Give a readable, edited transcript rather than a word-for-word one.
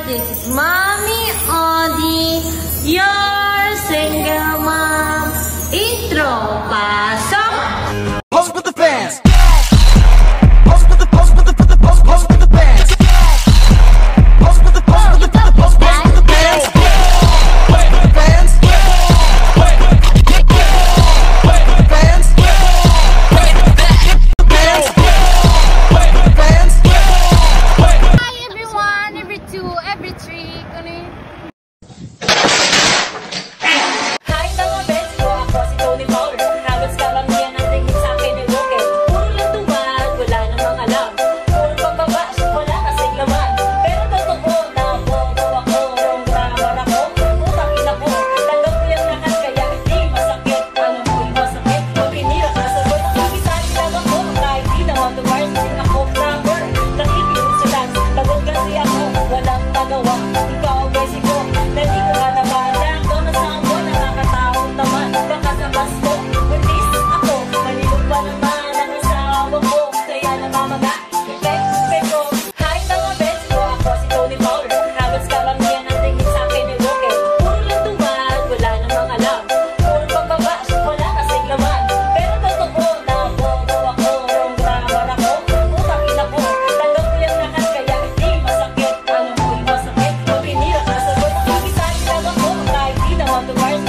This is Mommy Audie, your single mom. Intro, pasok! Pose with the fans. Pose with the fans. Pose with the fans. Pose with the fans. Pose with the fans. Pose with the fans. Hi everyone, every two, every three. Hi mga best ko, ako si Tony Paul. Halos karamihan ang tingin sa akin ay broken. Puro lang tumad, wala namang alam. Puro pagbabash, wala kasing laman. Pero totoo na bobo ako, wrong grammar ako. Utang ina ko, tanggap ko yung lakas kaya hindi masakit. Alam mo'y masakit, pag pinira ka sa word. Nakikisahin lang ako, kahit di naman to bars. Hindi ako proper, nakikiusulan. Pagod kasi ako, walang magawa. Ikaw besi ko, na di ko ka nabalang. Nakakatakot naman, baka sa Pasko buntis ako, malilog pa naman ang asawa ko, kaya namamaga ko. Hi mga best ko, ako si Tony Paul. Halos karamihan ang tingin sa akin ay broken. Puro lang tumad, wala namang alam. Puro pagbabash, wala kasing laman. Pero totoo na bobo ako, wrong grammar ako. Utang ina ko, tanggap ko yung lakas kaya hindi masakit. Alam mo'y masakit, pag pinira ka sa word. Nakikisahin lang ako, kahit di naman to bars.